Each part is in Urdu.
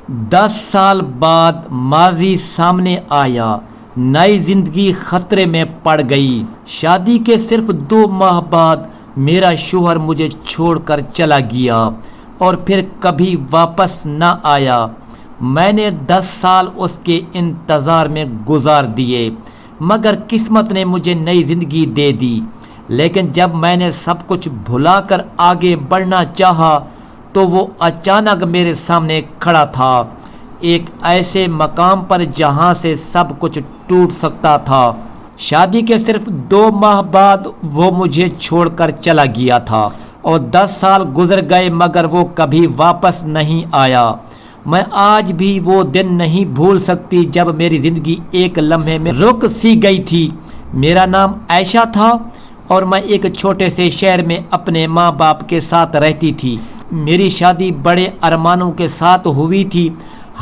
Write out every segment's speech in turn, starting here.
10 سال بعد ماضی سامنے آیا، نئی زندگی خطرے میں پڑ گئی۔ شادی کے صرف 2 ماہ بعد میرا شوہر مجھے چھوڑ کر چلا گیا اور پھر کبھی واپس نہ آیا۔ میں نے 10 سال اس کے انتظار میں گزار دیے، مگر قسمت نے مجھے نئی زندگی دے دی۔ لیکن جب میں نے سب کچھ بھلا کر آگے بڑھنا چاہا تو وہ اچانک میرے سامنے کھڑا تھا، ایک ایسے مقام پر جہاں سے سب کچھ ٹوٹ سکتا تھا۔ شادی کے صرف 2 ماہ بعد وہ مجھے چھوڑ کر چلا گیا تھا اور 10 سال گزر گئے مگر وہ کبھی واپس نہیں آیا۔ میں آج بھی وہ دن نہیں بھول سکتی جب میری زندگی ایک لمحے میں رک سی گئی تھی۔ میرا نام عائشہ تھا اور میں ایک چھوٹے سے شہر میں اپنے ماں باپ کے ساتھ رہتی تھی۔ میری شادی بڑے ارمانوں کے ساتھ ہوئی تھی۔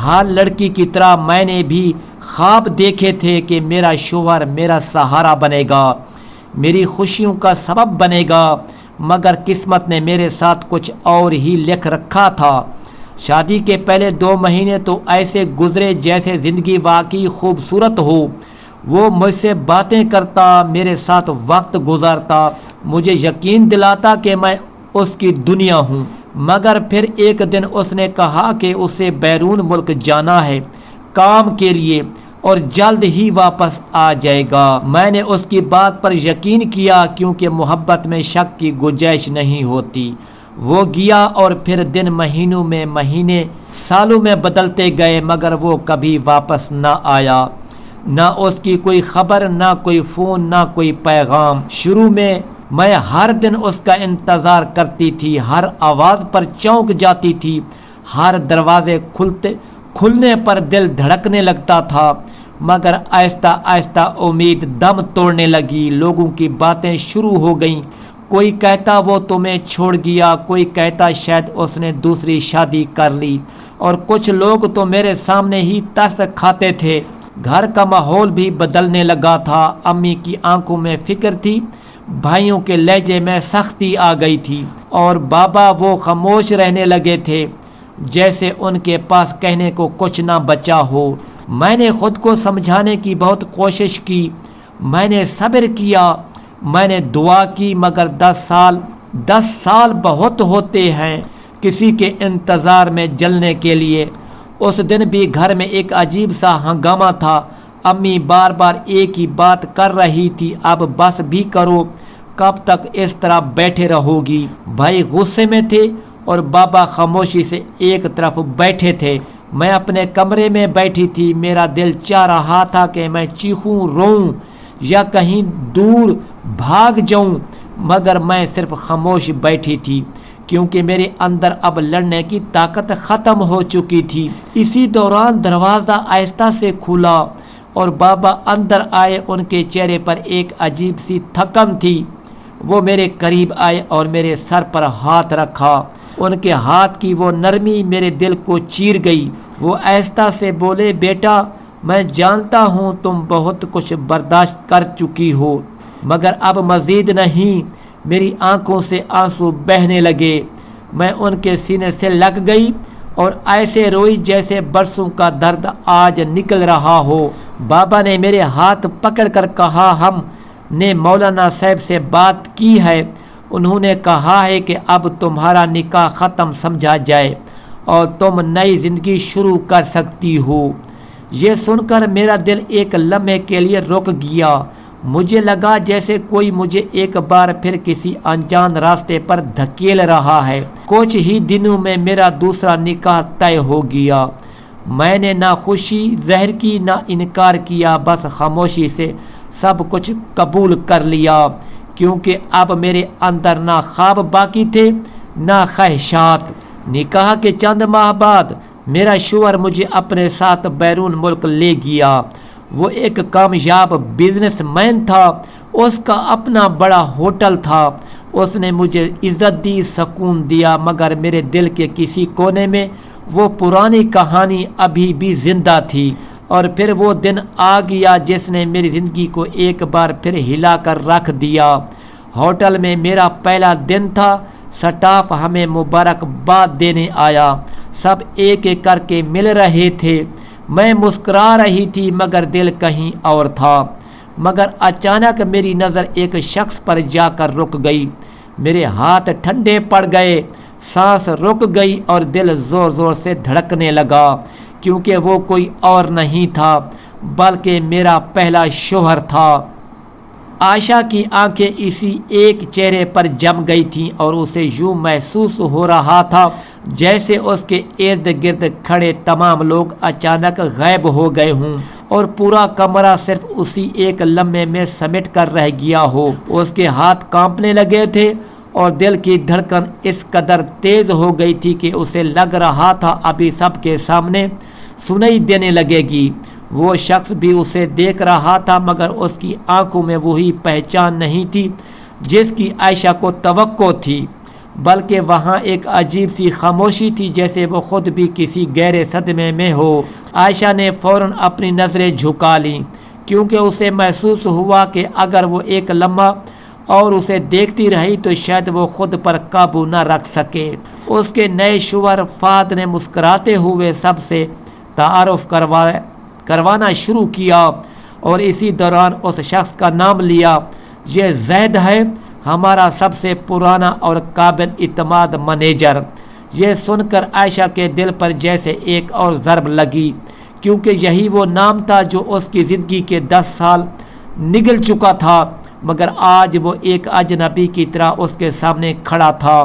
ہر لڑکی کی طرح میں نے بھی خواب دیکھے تھے کہ میرا شوہر میرا سہارا بنے گا، میری خوشیوں کا سبب بنے گا، مگر قسمت نے میرے ساتھ کچھ اور ہی لکھ رکھا تھا۔ شادی کے پہلے 2 مہینے تو ایسے گزرے جیسے زندگی واقعی خوبصورت ہو۔ وہ مجھ سے باتیں کرتا، میرے ساتھ وقت گزارتا، مجھے یقین دلاتا کہ میں اس کی دنیا ہوں۔ مگر پھر ایک دن اس نے کہا کہ اسے بیرون ملک جانا ہے کام کے لیے اور جلد ہی واپس آ جائے گا۔ میں نے اس کی بات پر یقین کیا کیونکہ محبت میں شک کی گنجائش نہیں ہوتی۔ وہ گیا اور پھر دن مہینوں میں، مہینے سالوں میں بدلتے گئے مگر وہ کبھی واپس نہ آیا۔ نہ اس کی کوئی خبر، نہ کوئی فون، نہ کوئی پیغام۔ شروع میں ہر دن اس کا انتظار کرتی تھی، ہر آواز پر چونک جاتی تھی، ہر دروازے کھلنے پر دل دھڑکنے لگتا تھا، مگر آہستہ آہستہ امید دم توڑنے لگی۔ لوگوں کی باتیں شروع ہو گئیں، کوئی کہتا وہ تمہیں چھوڑ گیا، کوئی کہتا شاید اس نے دوسری شادی کر لی، اور کچھ لوگ تو میرے سامنے ہی ترس کھاتے تھے۔ گھر کا ماحول بھی بدلنے لگا تھا۔ امی کی آنکھوں میں فکر تھی، بھائیوں کے لہجے میں سختی آ گئی تھی، اور بابا وہ خاموش رہنے لگے تھے جیسے ان کے پاس کہنے کو کچھ نہ بچا ہو۔ میں نے خود کو سمجھانے کی بہت کوشش کی، میں نے صبر کیا، میں نے دعا کی، مگر 10 سال بہت ہوتے ہیں کسی کے انتظار میں جلنے کے لیے۔ اس دن بھی گھر میں ایک عجیب سا ہنگامہ تھا۔ امی بار بار ایک ہی بات کر رہی تھی، اب بس بھی کرو، کب تک اس طرح بیٹھے رہو گی؟ بھائی غصے میں تھے اور بابا خاموشی سے ایک طرف بیٹھے تھے۔ میں اپنے کمرے میں بیٹھی تھی، میرا دل چاہ رہا تھا کہ میں چیخوں، روؤں یا کہیں دور بھاگ جاؤں، مگر میں صرف خاموش بیٹھی تھی کیونکہ میرے اندر اب لڑنے کی طاقت ختم ہو چکی تھی۔ اسی دوران دروازہ آہستہ سے کھلا اور بابا اندر آئے۔ ان کے چہرے پر ایک عجیب سی تھکن تھی۔ وہ میرے قریب آئے اور میرے سر پر ہاتھ رکھا۔ ان کے ہاتھ کی وہ نرمی میرے دل کو چیر گئی۔ وہ آہستہ سے بولے، بیٹا میں جانتا ہوں تم بہت کچھ برداشت کر چکی ہو، مگر اب مزید نہیں۔ میری آنکھوں سے آنسو بہنے لگے۔ میں ان کے سینے سے لگ گئی اور ایسے روئی جیسے برسوں کا درد آج نکل رہا ہو۔ بابا نے میرے ہاتھ پکڑ کر کہا، ہم نے مولانا صاحب سے بات کی ہے، انہوں نے کہا ہے کہ اب تمہارا نکاح ختم سمجھا جائے اور تم نئی زندگی شروع کر سکتی ہو۔ یہ سن کر میرا دل ایک لمحے کے لیے رک گیا۔ مجھے لگا جیسے کوئی مجھے ایک بار پھر کسی انجان راستے پر دھکیل رہا ہے۔ کچھ ہی دنوں میں میرا دوسرا نکاح طے ہو گیا۔ میں نے نہ خوشی ظاہر کی نہ انکار کیا، بس خاموشی سے سب کچھ قبول کر لیا، کیونکہ اب میرے اندر نہ خواب باقی تھے نہ خواہشات۔ نکاح کے چند ماہ بعد میرا شوہر مجھے اپنے ساتھ بیرون ملک لے گیا۔ وہ ایک کامیاب بزنس مین تھا، اس کا اپنا بڑا ہوٹل تھا۔ اس نے مجھے عزت دی، سکون دیا، مگر میرے دل کے کسی کونے میں وہ پرانی کہانی ابھی بھی زندہ تھی۔ اور پھر وہ دن آ گیا جس نے میری زندگی کو ایک بار پھر ہلا کر رکھ دیا۔ ہوٹل میں میرا پہلا دن تھا، سٹاف ہمیں مبارکباد دینے آیا، سب ایک ایک کر کے مل رہے تھے۔ میں مسکرا رہی تھی مگر دل کہیں اور تھا۔ مگر اچانک میری نظر ایک شخص پر جا کر رک گئی۔ میرے ہاتھ ٹھنڈے پڑ گئے، سانس رک گئی اور دل زور زور سے دھڑکنے لگا، کیونکہ وہ کوئی اور نہیں تھا بلکہ میرا پہلا شوہر تھا۔ عائشہ کی آنکھیں اسی ایک چہرے پر جم گئی تھیں اور اسے یوں محسوس ہو رہا تھا جیسے اس کے ارد گرد کھڑے تمام لوگ اچانک غائب ہو گئے ہوں اور پورا کمرہ صرف اسی ایک لمحے میں سمٹ کر رہ گیا ہو۔ اس کے ہاتھ کانپنے لگے تھے اور دل کی دھڑکن اس قدر تیز ہو گئی تھی کہ اسے لگ رہا تھا ابھی سب کے سامنے سنائی دینے لگے گی۔ وہ شخص بھی اسے دیکھ رہا تھا مگر اس کی آنکھوں میں وہی پہچان نہیں تھی جس کی عائشہ کو توقع تھی، بلکہ وہاں ایک عجیب سی خاموشی تھی جیسے وہ خود بھی کسی گہرے صدمے میں ہو۔ عائشہ نے فوراً اپنی نظریں جھکا لیں کیونکہ اسے محسوس ہوا کہ اگر وہ ایک لمحہ اور اسے دیکھتی رہی تو شاید وہ خود پر قابو نہ رکھ سکے۔ اس کے نئے شوہر فہد نے مسکراتے ہوئے سب سے تعارف کروانا شروع کیا اور اسی دوران اس شخص کا نام لیا۔ یہ زید ہے، ہمارا سب سے پرانا اور قابل اعتماد مینیجر۔ یہ سن کر عائشہ کے دل پر جیسے ایک اور ضرب لگی، کیونکہ یہی وہ نام تھا جو اس کی زندگی کے 10 سال نگل چکا تھا، مگر آج وہ ایک اجنبی کی طرح اس کے سامنے کھڑا تھا۔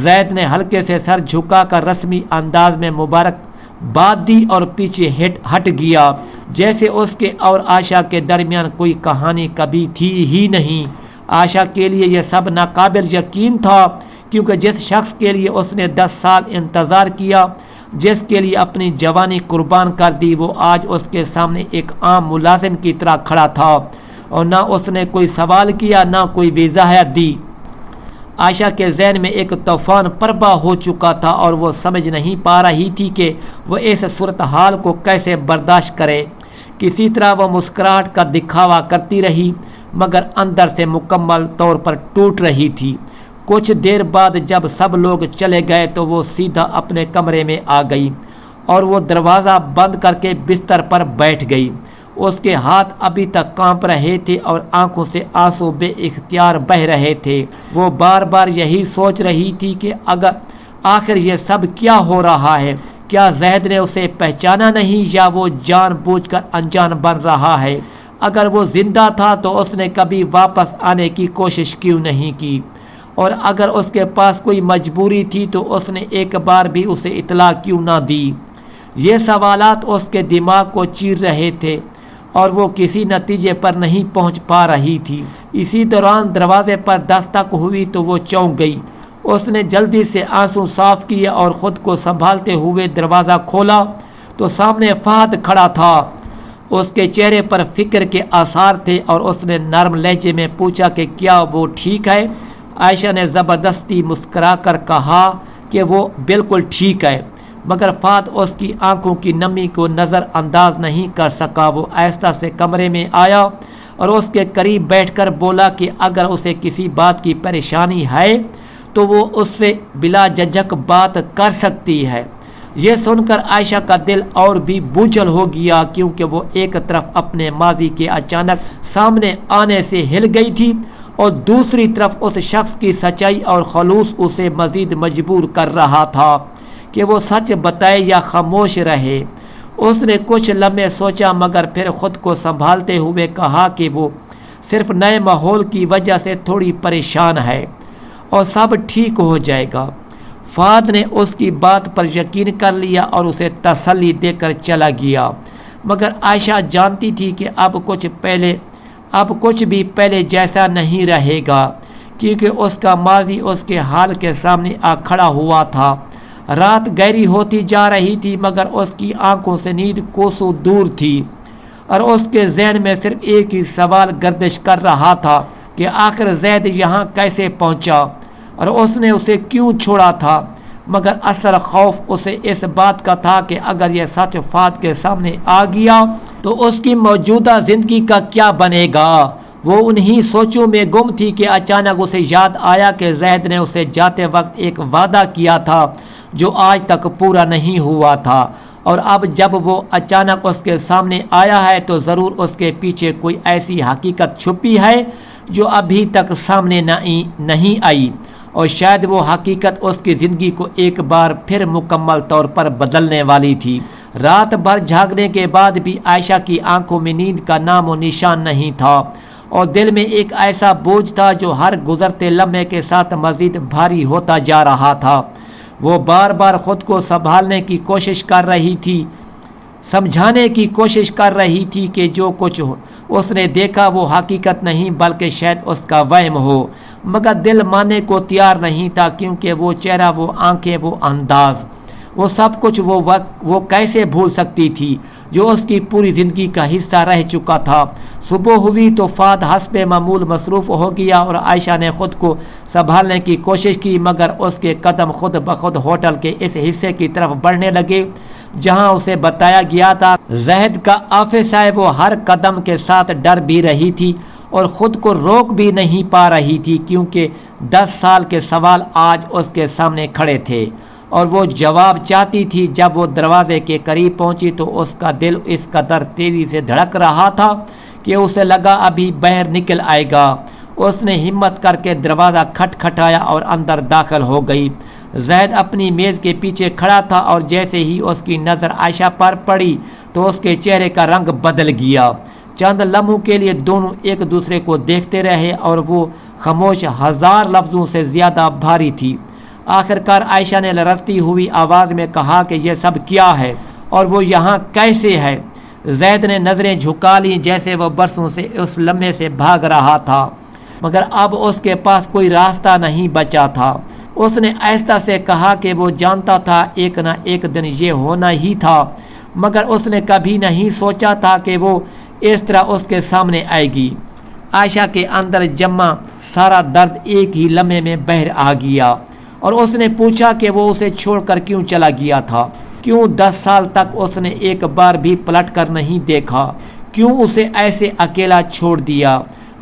زید نے ہلکے سے سر جھکا کر رسمی انداز میں مبارکباد دی اور پیچھے ہٹ گیا، جیسے اس کے اور عائشہ کے درمیان کوئی کہانی کبھی تھی ہی نہیں۔ عائشہ کے لیے یہ سب ناقابل یقین تھا، کیونکہ جس شخص کے لیے اس نے 10 سال انتظار کیا، جس کے لیے اپنی جوانی قربان کر دی، وہ آج اس کے سامنے ایک عام ملازم کی طرح کھڑا تھا اور نہ اس نے کوئی سوال کیا نہ کوئی وضاحت دی۔ عائشہ کے ذہن میں ایک طوفان برپا ہو چکا تھا اور وہ سمجھ نہیں پا رہی تھی کہ وہ اس صورتحال کو کیسے برداشت کرے۔ کسی طرح وہ مسکراہٹ کا دکھاوا کرتی رہی مگر اندر سے مکمل طور پر ٹوٹ رہی تھی۔ کچھ دیر بعد جب سب لوگ چلے گئے تو وہ سیدھا اپنے کمرے میں آ گئی اور وہ دروازہ بند کر کے بستر پر بیٹھ گئی۔ اس کے ہاتھ ابھی تک کانپ رہے تھے اور آنکھوں سے آنسو بے اختیار بہہ رہے تھے۔ وہ بار بار یہی سوچ رہی تھی کہ آخر یہ سب کیا ہو رہا ہے؟ کیا زید نے اسے پہچانا نہیں یا وہ جان بوجھ کر انجان بن رہا ہے؟ اگر وہ زندہ تھا تو اس نے کبھی واپس آنے کی کوشش کیوں نہیں کی؟ اور اگر اس کے پاس کوئی مجبوری تھی تو اس نے ایک بار بھی اسے اطلاع کیوں نہ دی؟ یہ سوالات اس کے دماغ کو چیر رہے تھے اور وہ کسی نتیجے پر نہیں پہنچ پا رہی تھی۔ اسی دوران دروازے پر دستک ہوئی تو وہ چونک گئی۔ اس نے جلدی سے آنسو صاف کیے اور خود کو سنبھالتے ہوئے دروازہ کھولا تو سامنے فہد کھڑا تھا۔ اس کے چہرے پر فکر کے آثار تھے اور اس نے نرم لہجے میں پوچھا کہ کیا وہ ٹھیک ہے؟ عائشہ نے زبردستی مسکرا کر کہا کہ وہ بالکل ٹھیک ہے، مگر فہد اس کی آنکھوں کی نمی کو نظر انداز نہیں کر سکا۔ وہ آہستہ سے کمرے میں آیا اور اس کے قریب بیٹھ کر بولا کہ اگر اسے کسی بات کی پریشانی ہے تو وہ اس سے بلا جھجک بات کر سکتی ہے۔ یہ سن کر عائشہ کا دل اور بھی بوجھل ہو گیا، کیونکہ وہ ایک طرف اپنے ماضی کے اچانک سامنے آنے سے ہل گئی تھی اور دوسری طرف اس شخص کی سچائی اور خلوص اسے مزید مجبور کر رہا تھا کہ وہ سچ بتائے یا خاموش رہے۔ اس نے کچھ لمحے سوچا مگر پھر خود کو سنبھالتے ہوئے کہا کہ وہ صرف نئے ماحول کی وجہ سے تھوڑی پریشان ہے اور سب ٹھیک ہو جائے گا۔ فہد نے اس کی بات پر یقین کر لیا اور اسے تسلی دے کر چلا گیا، مگر عائشہ جانتی تھی کہ اب کچھ بھی پہلے جیسا نہیں رہے گا، کیونکہ اس کا ماضی اس کے حال کے سامنے آ کھڑا ہوا تھا۔ رات گہری ہوتی جا رہی تھی مگر اس کی آنکھوں سے نیند کوسوں دور تھی اور اس کے ذہن میں صرف ایک ہی سوال گردش کر رہا تھا کہ آخر زید یہاں کیسے پہنچا اور اس نے اسے کیوں چھوڑا تھا؟ مگر اصل خوف اسے اس بات کا تھا کہ اگر یہ سچ فہد کے سامنے آ گیا تو اس کی موجودہ زندگی کا کیا بنے گا؟ وہ انہی سوچوں میں گم تھی کہ اچانک اسے یاد آیا کہ زید نے اسے جاتے وقت ایک وعدہ کیا تھا جو آج تک پورا نہیں ہوا تھا، اور اب جب وہ اچانک اس کے سامنے آیا ہے تو ضرور اس کے پیچھے کوئی ایسی حقیقت چھپی ہے جو ابھی تک سامنے نہیں آئی، اور شاید وہ حقیقت اس کی زندگی کو ایک بار پھر مکمل طور پر بدلنے والی تھی۔ رات بھر جھاگنے کے بعد بھی عائشہ کی آنکھوں میں نیند کا نام و نشان نہیں تھا، اور دل میں ایک ایسا بوجھ تھا جو ہر گزرتے لمحے کے ساتھ مزید بھاری ہوتا جا رہا تھا۔ وہ بار بار خود کو سنبھالنے کی کوشش کر رہی تھی، سمجھانے کی کوشش کر رہی تھی کہ جو کچھ اس نے دیکھا وہ حقیقت نہیں بلکہ شاید اس کا وہم ہو، مگر دل ماننے کو تیار نہیں تھا، کیونکہ وہ چہرہ، وہ آنکھیں، وہ انداز، وہ سب کچھ وہ وقت وہ کیسے بھول سکتی تھی جو اس کی پوری زندگی کا حصہ رہ چکا تھا۔ صبح ہوئی تو فہد حسب معمول مصروف ہو گیا اور عائشہ نے خود کو سنبھالنے کی کوشش کی، مگر اس کے قدم خود بخود ہوٹل کے اس حصے کی طرف بڑھنے لگے جہاں اسے بتایا گیا تھا۔ زہد کا آفس ہے، وہ ہر قدم کے ساتھ ڈر بھی رہی تھی اور خود کو روک بھی نہیں پا رہی تھی، کیونکہ 10 سال کے سوال آج اس کے سامنے کھڑے تھے اور وہ جواب چاہتی تھی۔ جب وہ دروازے کے قریب پہنچی تو اس کا دل اس قدر تیزی سے دھڑک رہا تھا کہ اسے لگا ابھی باہر نکل آئے گا۔ اس نے ہمت کر کے دروازہ کھٹکھٹایا اور اندر داخل ہو گئی۔ زید اپنی میز کے پیچھے کھڑا تھا اور جیسے ہی اس کی نظر عائشہ پر پڑی تو اس کے چہرے کا رنگ بدل گیا۔ چند لمحوں کے لیے دونوں ایک دوسرے کو دیکھتے رہے اور وہ خاموش 1000 لفظوں سے زیادہ بھاری تھی۔ آخرکار عائشہ نے لرزتی ہوئی آواز میں کہا کہ یہ سب کیا ہے اور وہ یہاں کیسے ہے؟ زید نے نظریں جھکا لیں جیسے وہ برسوں سے اس لمحے سے بھاگ رہا تھا، مگر اب اس کے پاس کوئی راستہ نہیں بچا تھا۔ اس نے آہستہ سے کہا کہ وہ جانتا تھا ایک نہ ایک دن یہ ہونا ہی تھا، مگر اس نے کبھی نہیں سوچا تھا کہ وہ اس طرح اس کے سامنے آئے گی۔ عائشہ کے اندر جمع سارا درد ایک ہی لمحے میں باہر آ گیا اور اس نے پوچھا کہ وہ اسے چھوڑ کر کیوں چلا گیا تھا، کیوں 10 سال تک اس نے ایک بار بھی پلٹ کر نہیں دیکھا، کیوں اسے ایسے اکیلا چھوڑ دیا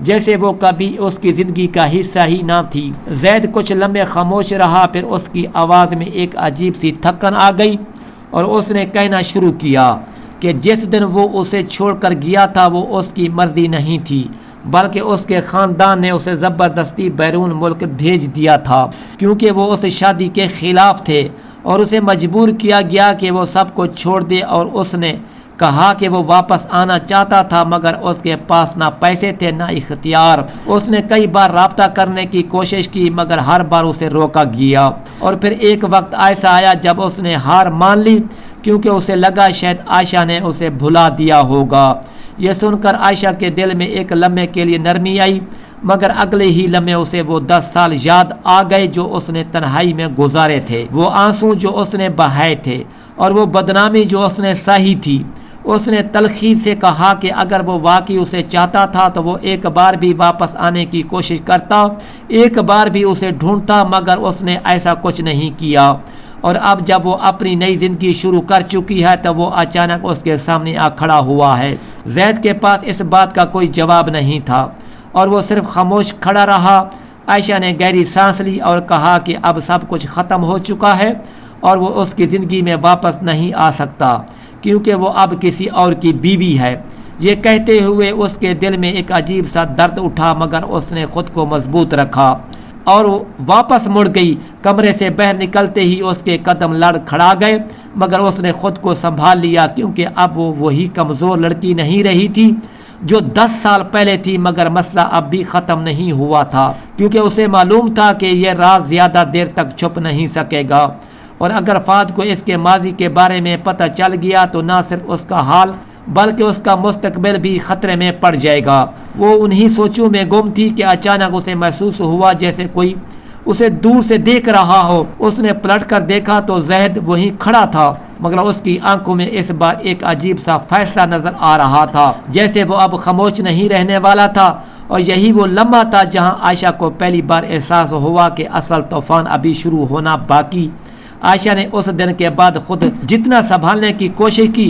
جیسے وہ کبھی اس کی زندگی کا حصہ ہی نہ تھی۔ زید کچھ لمحے خاموش رہا، پھر اس کی آواز میں ایک عجیب سی تھکن آ گئی اور اس نے کہنا شروع کیا کہ جس دن وہ اسے چھوڑ کر گیا تھا وہ اس کی مرضی نہیں تھی، بلکہ اس کے خاندان نے اسے زبردستی بیرون ملک بھیج دیا تھا، کیونکہ وہ اس شادی کے خلاف تھے اور اسے مجبور کیا گیا کہ وہ سب کو چھوڑ دے، اور اس نے کہا کہ وہ واپس آنا چاہتا تھا مگر اس کے پاس نہ پیسے تھے نہ اختیار۔ اس نے کئی بار رابطہ کرنے کی کوشش کی مگر ہر بار اسے روکا گیا، اور پھر ایک وقت ایسا آیا جب اس نے ہار مان لی، کیونکہ اسے لگا شاید عائشہ نے اسے بھلا دیا ہوگا۔ یہ سن کر عائشہ کے دل میں ایک لمحے کے لیے نرمی آئی، مگر اگلے ہی لمحے اسے وہ 10 سال یاد آ گئے جو اس نے تنہائی میں گزارے تھے، وہ آنسو جو اس نے بہائے تھے اور وہ بدنامی جو اس نے سہی تھی۔ اس نے تلخی سے کہا کہ اگر وہ واقعی اسے چاہتا تھا تو وہ ایک بار بھی واپس آنے کی کوشش کرتا، ایک بار بھی اسے ڈھونڈتا، مگر اس نے ایسا کچھ نہیں کیا، اور اب جب وہ اپنی نئی زندگی شروع کر چکی ہے تو وہ اچانک اس کے سامنے آ کھڑا ہوا ہے۔ زید کے پاس اس بات کا کوئی جواب نہیں تھا اور وہ صرف خاموش کھڑا رہا۔ عائشہ نے گہری سانس لی اور کہا کہ اب سب کچھ ختم ہو چکا ہے اور وہ اس کی زندگی میں واپس نہیں آ سکتا، کیونکہ وہ اب کسی اور کی بیوی ہے۔ یہ کہتے ہوئے اس کے دل میں ایک عجیب سا درد اٹھا، مگر اس نے خود کو مضبوط رکھا اور واپس مڑ گئی۔ کمرے سے باہر نکلتے ہی اس کے قدم لڑ کھڑا گئے، مگر اس نے خود کو سنبھال لیا، کیونکہ اب وہ وہی کمزور لڑکی نہیں رہی تھی جو 10 سال پہلے تھی، مگر مسئلہ اب بھی ختم نہیں ہوا تھا، کیونکہ اسے معلوم تھا کہ یہ راز زیادہ دیر تک چھپ نہیں سکے گا، اور اگر فہد کو اس کے ماضی کے بارے میں پتہ چل گیا تو نہ صرف اس کا حال بلکہ اس کا مستقبل بھی خطرے میں پڑ جائے گا۔ وہ انہی سوچوں میں گم تھی کہ اچانک اسے محسوس ہوا جیسے کوئی اسے دور سے دیکھ رہا ہو۔ اس نے پلٹ کر دیکھا تو زید وہیں کھڑا تھا، مگر اس کی آنکھوں میں اس بار ایک عجیب سا فیصلہ نظر آ رہا تھا، جیسے وہ اب خاموش نہیں رہنے والا تھا۔ اور یہی وہ لمحہ تھا جہاں عائشہ کو پہلی بار احساس ہوا کہ اصل طوفان ابھی شروع ہونا باقی۔ عائشہ نے اس دن کے بعد خود جتنا سنبھالنے کی کوشش کی